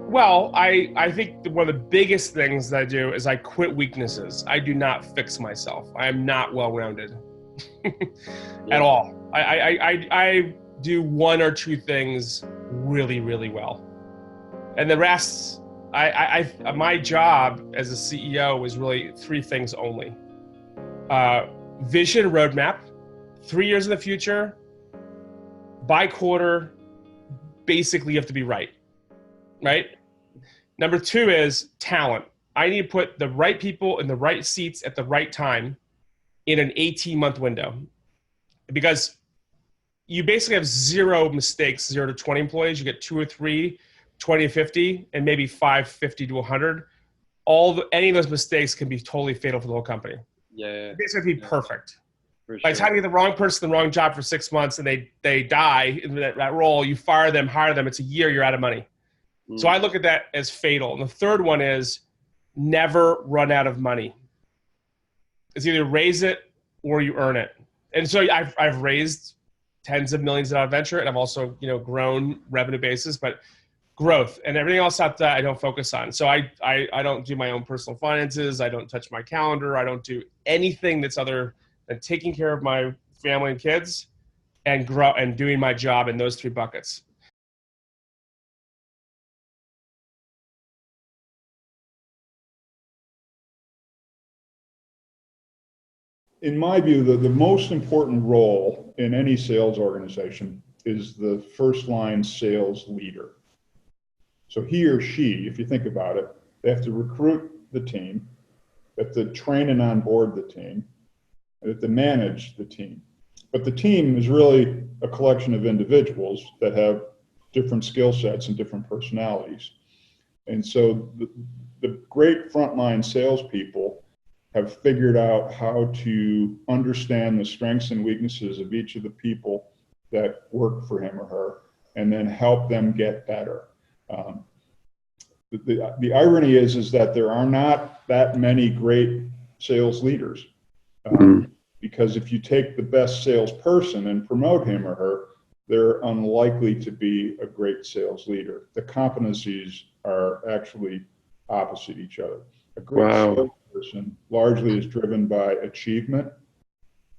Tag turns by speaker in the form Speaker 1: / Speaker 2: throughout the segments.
Speaker 1: Well, I think one of the biggest things that I do is I quit weaknesses. I do not fix myself. I am not well-rounded at all. I do one or two things really, really well. And the rest, my job as a CEO is really three things only. Vision roadmap, 3 years in the future, by quarter, basically you have to be right? Number two is talent. I need to put the right people in the right seats at the right time in an 18-month window. Because you basically have zero mistakes, 0 to 20 employees. You get 2 or 3, 20 to 50, and maybe 5, 50 to 100. Any of those mistakes can be totally fatal for the whole company.
Speaker 2: Yeah.
Speaker 1: It's going to be perfect.
Speaker 2: For
Speaker 1: By the time you get the wrong person in the wrong job for 6 months and they die in that role, you fire them, hire them, it's a year, you're out of money. So I look at that as fatal. And the third one is never run out of money. It's either raise it or you earn it. And so I've raised tens of millions out of venture, and I've also grown revenue basis, but growth and everything else out there I don't focus on. So I don't do my own personal finances. I don't touch my calendar. I don't do anything that's other than taking care of my family and kids and grow and doing my job in those 3 buckets.
Speaker 3: In my view, the most important role in any sales organization is the first line sales leader. So he or she, if you think about it, they have to recruit the team, they have to train and onboard the team, they have to manage the team. But the team is really a collection of individuals that have different skill sets and different personalities. And so the great frontline salespeople have figured out how to understand the strengths and weaknesses of each of the people that work for him or her, and then help them get better. The irony is that there are not that many great sales leaders, because if you take the best salesperson and promote him or her, they're unlikely to be a great sales leader. The competencies are actually opposite each other. A great salesperson largely is driven by achievement.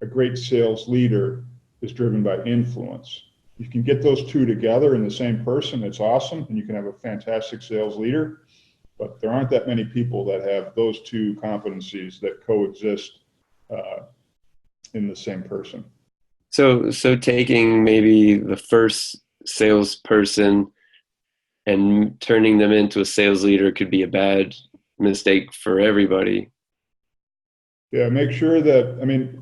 Speaker 3: A great sales leader is driven by influence. You can get those two together in the same person, it's awesome, and you can have a fantastic sales leader, but there aren't that many people that have those two competencies that coexist in the same person.
Speaker 2: So taking maybe the first salesperson and turning them into a sales leader could be a bad mistake for everybody.
Speaker 3: Yeah, make sure that,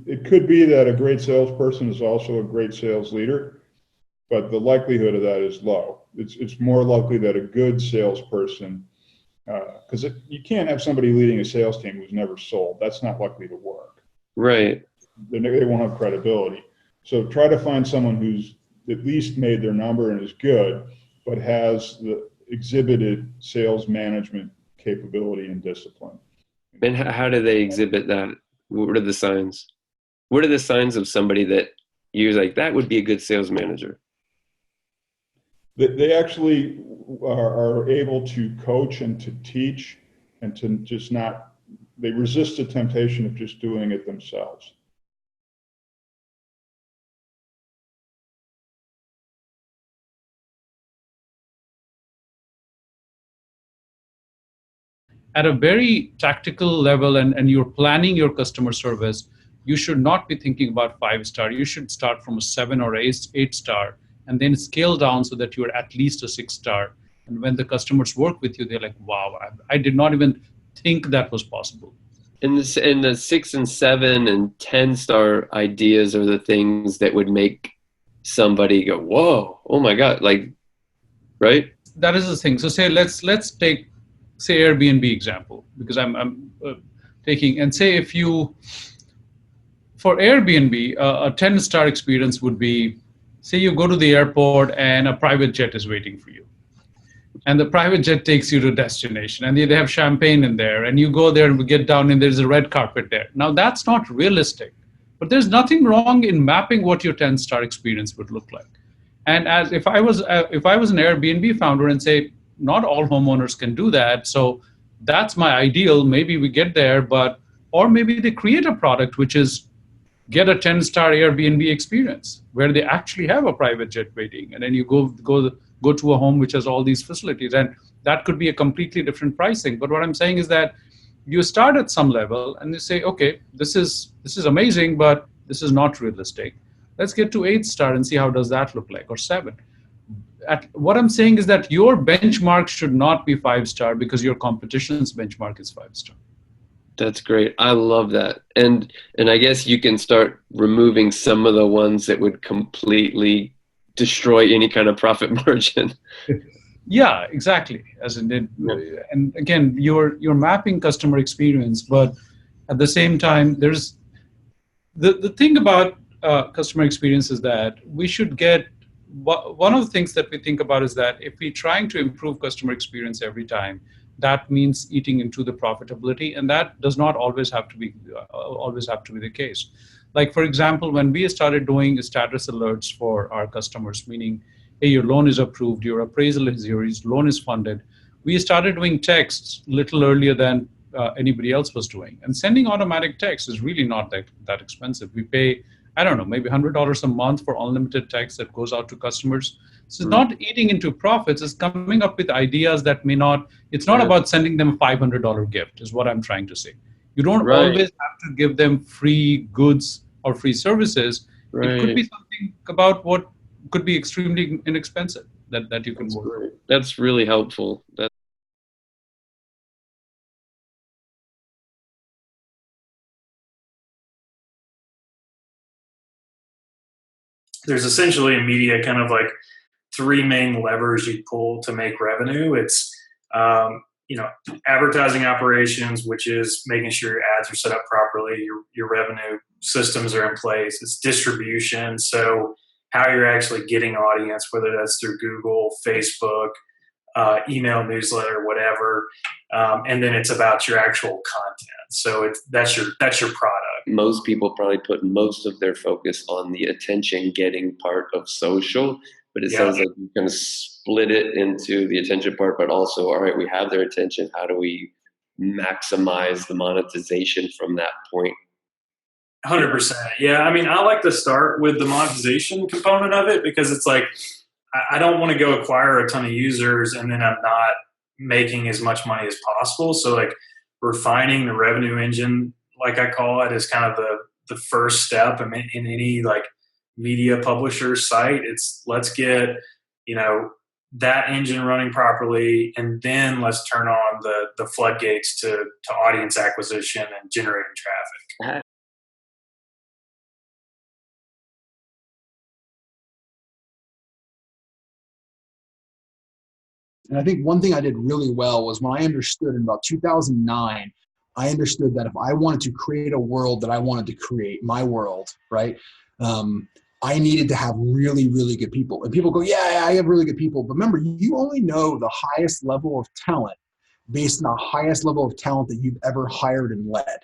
Speaker 3: it could be that a great salesperson is also a great sales leader, but the likelihood of that is low. It's more likely that a good salesperson, because you can't have somebody leading a sales team who's never sold. That's not likely to work.
Speaker 2: Right.
Speaker 3: They won't have credibility. So try to find someone who's at least made their number and is good, but has the exhibited sales management capability and discipline.
Speaker 2: And how do they exhibit that? What are the signs? What are the signs of somebody that you're like, that would be a good sales manager?
Speaker 3: They actually are able to coach and to teach and to just they resist the temptation of just doing it themselves.
Speaker 4: At a very tactical level, and you're planning your customer service, you should not be thinking about 5-star. You should start from a 7 or 8-star and then scale down so that you're at least a 6-star. And when the customers work with you, they're like, wow, I did not even think that was possible.
Speaker 2: And the 6 and 7 and 10-star ideas are the things that would make somebody go, whoa, oh my God, right?
Speaker 4: That is the thing. So let's take, say, Airbnb example, because I'm taking, and say if for Airbnb, a 10-star experience would be, say you go to the airport and a private jet is waiting for you. And the private jet takes you to a destination, and they have champagne in there, and you go there and we get down and there's a red carpet there. Now that's not realistic, but there's nothing wrong in mapping what your 10-star experience would look like. And as if I was an Airbnb founder and say, not all homeowners can do that. So that's my ideal. Maybe we get there, or maybe they create a product which is get a 10-star Airbnb experience where they actually have a private jet waiting, and then you go to a home which has all these facilities, and that could be a completely different pricing. But what I'm saying is that you start at some level and you say, okay, this is amazing, but this is not realistic. Let's get to 8-star and see how does that look like, or 7. What I'm saying is that your benchmark should not be 5-star because your competition's benchmark is 5-star.
Speaker 2: That's great. I love that. And I guess you can start removing some of the ones that would completely destroy any kind of profit margin.
Speaker 4: Yeah, exactly. And again, you're mapping customer experience, but at the same time, there's the thing about customer experience is that we should get, one of the things that we think about is that if we're trying to improve customer experience every time, that means eating into the profitability, and that does not always have to be the case. Like, for example, when we started doing status alerts for our customers, meaning, hey, your loan is approved, your appraisal is here, your loan is funded, we started doing texts a little earlier than anybody else was doing. And sending automatic text is really not that expensive. We pay, I don't know, maybe $100 a month for unlimited text that goes out to customers. So it's not eating into profits, it's coming up with ideas that may not, it's not about sending them a $500 gift, is what I'm trying to say. You don't always have to give them free goods or free services. It could be something about what could be extremely inexpensive that you can work with.
Speaker 2: That's really helpful.
Speaker 5: There's essentially in media kind of like 3 main levers you pull to make revenue. It's advertising operations, which is making sure your ads are set up properly, your revenue systems are in place. It's distribution, so how you're actually getting audience, whether that's through Google, Facebook, email, newsletter, whatever, and then it's about your actual content. So that's your product.
Speaker 2: Most people probably put most of their focus on the attention getting part of social, but it sounds like you're going to split it into the attention part, but also, all right, we have their attention. How do we maximize the monetization from that point?
Speaker 5: 100%. Yeah. I mean, I like to start with the monetization component of it because it's like, I don't want to go acquire a ton of users and then I'm not making as much money as possible. So like refining the revenue engine, like I call it, is kind of the first step in any like media publisher site. It's let's get, that engine running properly, and then let's turn on the floodgates to audience acquisition and generating traffic.
Speaker 6: And I think one thing I did really well was when I understood in about 2009, I understood that if I wanted to create a world that I wanted to create, my world, right? I needed to have really, really good people. And people go, yeah, I have really good people. But remember, you only know the highest level of talent based on the highest level of talent that you've ever hired and led.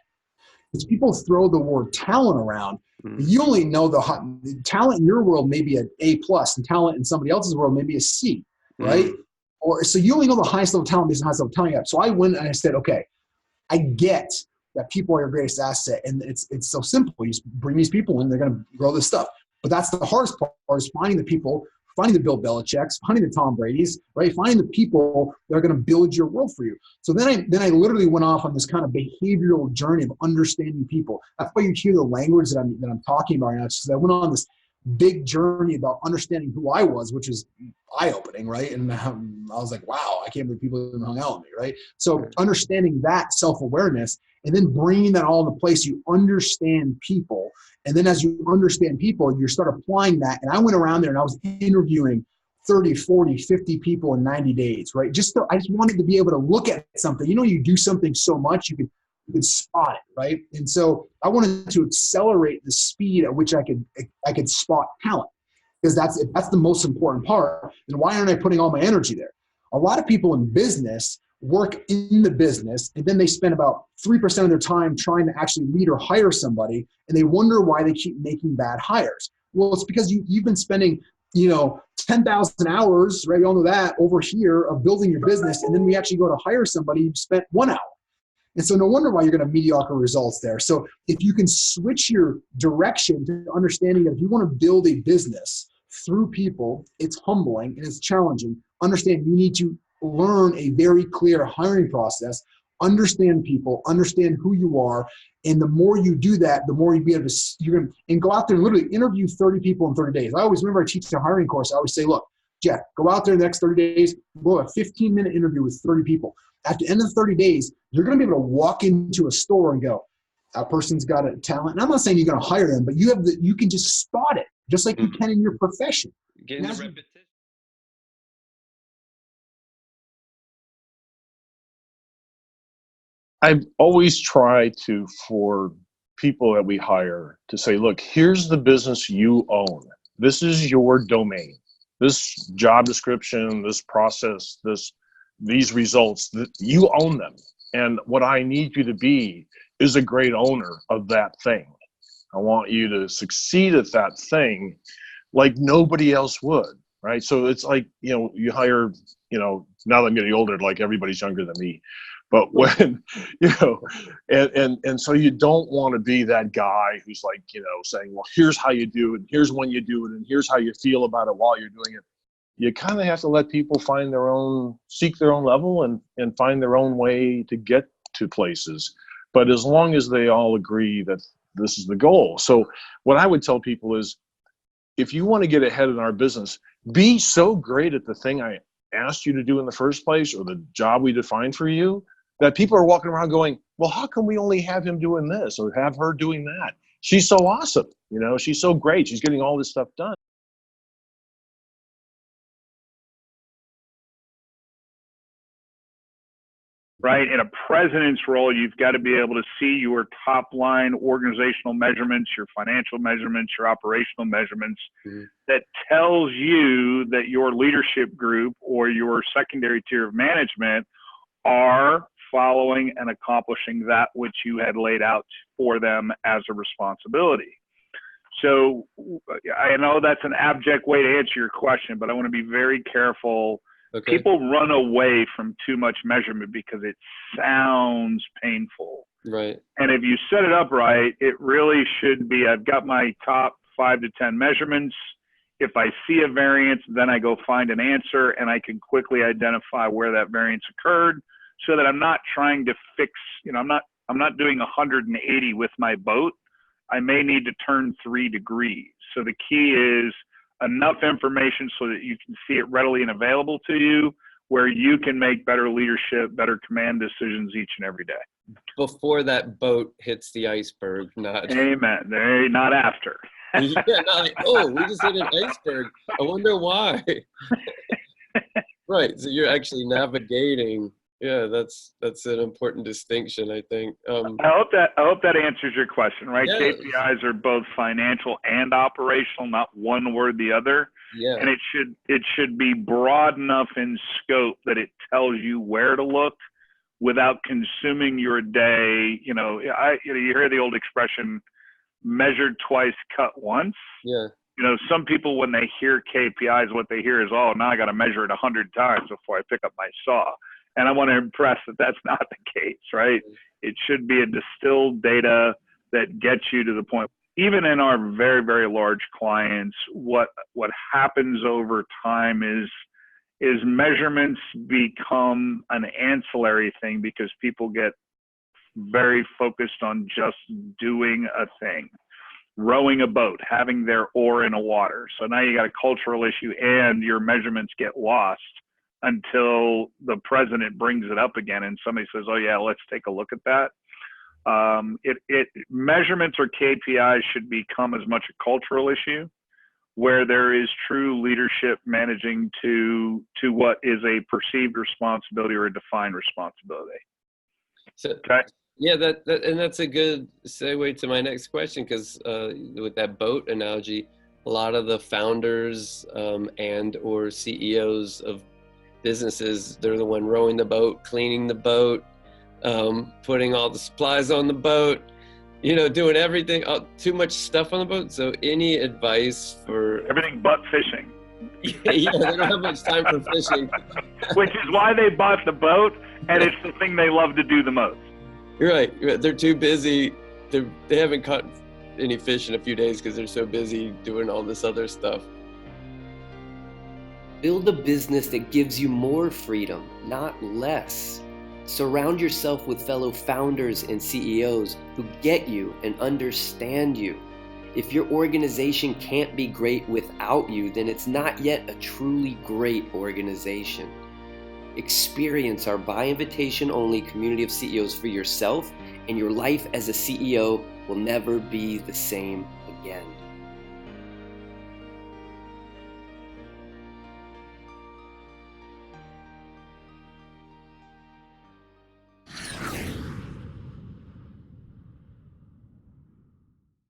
Speaker 6: Because people throw the word talent around, but you only know the talent in your world may be an A+, and talent in somebody else's world may be a C, right? So you only know the highest level of talent based on the highest level of talent you have. So I went and I said, okay, I get that people are your greatest asset, and it's so simple. You just bring these people in, they're going to grow this stuff. But that's the hardest part, is finding the people, finding the Bill Belichick's, finding the Tom Brady's, right? Finding the people that are going to build your world for you. So then I literally went off on this kind of behavioral journey of understanding people. That's why you hear the language that I'm talking about right now. It's because I went on this big journey about understanding who I was, which is eye-opening, right? And I was like, wow, I can't believe people even hung out with me, right? So understanding that self-awareness and then bringing that all into place, you understand people. And then as you understand people, you start applying that. And I went around there and I was interviewing 30, 40, 50 people in 90 days, right? I just wanted to be able to look at something. You do something so much, you could spot it, right? And so I wanted to accelerate the speed at which I could spot talent, because that's the most important part. And why aren't I putting all my energy there? A lot of people in business work in the business, and then they spend about 3% of their time trying to actually lead or hire somebody, and they wonder why they keep making bad hires. Well, it's because you've been spending 10,000 hours, right? We all know that over here of building your business. And then we actually go to hire somebody, you spent 1 hour. And so no wonder why you're going to have mediocre results there. So if you can switch your direction to understanding that if you want to build a business through people, it's humbling and it's challenging. Understand you need to learn a very clear hiring process, understand people, understand who you are. And the more you do that, the more you'll be able to, and go out there and literally interview 30 people in 30 days. I always remember I teach a hiring course. I always say, look, Jeff, go out there the next 30 days, go a 15-minute interview with 30 people. At the end of the 30 days, you're going to be able to walk into a store and go, that person's got a talent. And I'm not saying you're going to hire them, but you can just spot it, just like you can in your profession.
Speaker 2: Getting the repetition.
Speaker 7: I've always tried to, for people that we hire, to say, look, here's the business you own. This is your domain. This job description, this process, these results, you own them. And what I need you to be is a great owner of that thing. I want you to succeed at that thing like nobody else would, right? So it's like, you hire, now that I'm getting older, like everybody's younger than me. But when, and so you don't want to be that guy who's like, saying, well, here's how you do it, here's when you do it, and here's how you feel about it while you're doing it. You kind of have to let people seek their own level and find their own way to get to places. But as long as they all agree that this is the goal. So what I would tell people is, if you want to get ahead in our business, be so great at the thing I asked you to do in the first place, or the job we defined for you, that people are walking around going, well, how come we only have him doing this or have her doing that? She's so awesome. She's so great. She's getting all this stuff done.
Speaker 8: Right? In a president's role, you've got to be able to see your top line organizational measurements, your financial measurements, your operational measurements, that tells you that your leadership group or your secondary tier of management are following and accomplishing that which you had laid out for them as a responsibility. So I know that's an abject way to answer your question, but I want to be very careful. Okay. People run away from too much measurement because it sounds painful.
Speaker 2: Right.
Speaker 8: And if you set it up right, it really should be, I've got my top 5 to 10 measurements. If I see a variance, then I go find an answer and I can quickly identify where that variance occurred, so that I'm not trying to fix, I'm not doing 180 with my boat. I may need to turn 3 degrees. So the key is enough information so that you can see it readily and available to you, where you can make better leadership, better command decisions each and every day.
Speaker 2: Before that boat hits the iceberg, not.
Speaker 8: Amen. Not after.
Speaker 2: Yeah, not like, oh, we just hit an iceberg. I wonder why. Right. So you're actually navigating. Yeah, that's an important distinction, I think.
Speaker 8: I hope that answers your question, right? Yes. KPIs are both financial and operational, not one or the other.
Speaker 2: Yeah.
Speaker 8: And it should be broad enough in scope that it tells you where to look without consuming your day. You hear the old expression, measured twice, cut once.
Speaker 2: Yeah.
Speaker 8: Some people, when they hear KPIs, what they hear is, oh, now I got to measure it 100 times before I pick up my saw. And I want to impress that that's not the case, right? It should be a distilled data that gets you to the point. Even in our very, very large clients, what happens over time is measurements become an ancillary thing because people get very focused on just doing a thing, rowing a boat, having their oar in a water. So now you got a cultural issue and your measurements get lost until the president brings it up again and somebody says, oh yeah, let's take a look at that. Measurements or KPIs should become as much a cultural issue where there is true leadership managing to what is a perceived responsibility or a defined responsibility.
Speaker 2: So,
Speaker 8: okay.
Speaker 2: Yeah, that's a good segue to my next question, because with that boat analogy, a lot of the founders and or CEOs of businesses, they're the one rowing the boat, cleaning the boat, putting all the supplies on the boat, doing everything, too much stuff on the boat. So any advice for
Speaker 8: everything but fishing?
Speaker 2: Yeah, they don't have much time for fishing.
Speaker 8: Which is why they bought the boat, and it's the thing they love to do the most.
Speaker 2: You're right. They're too busy. They haven't caught any fish in a few days because they're so busy doing all this other stuff.
Speaker 9: Build a business that gives you more freedom, not less. Surround yourself with fellow founders and CEOs who get you and understand you. If your organization can't be great without you, then it's not yet a truly great organization. Experience our by invitation only community of CEOs for yourself, and your life as a CEO will never be the same again.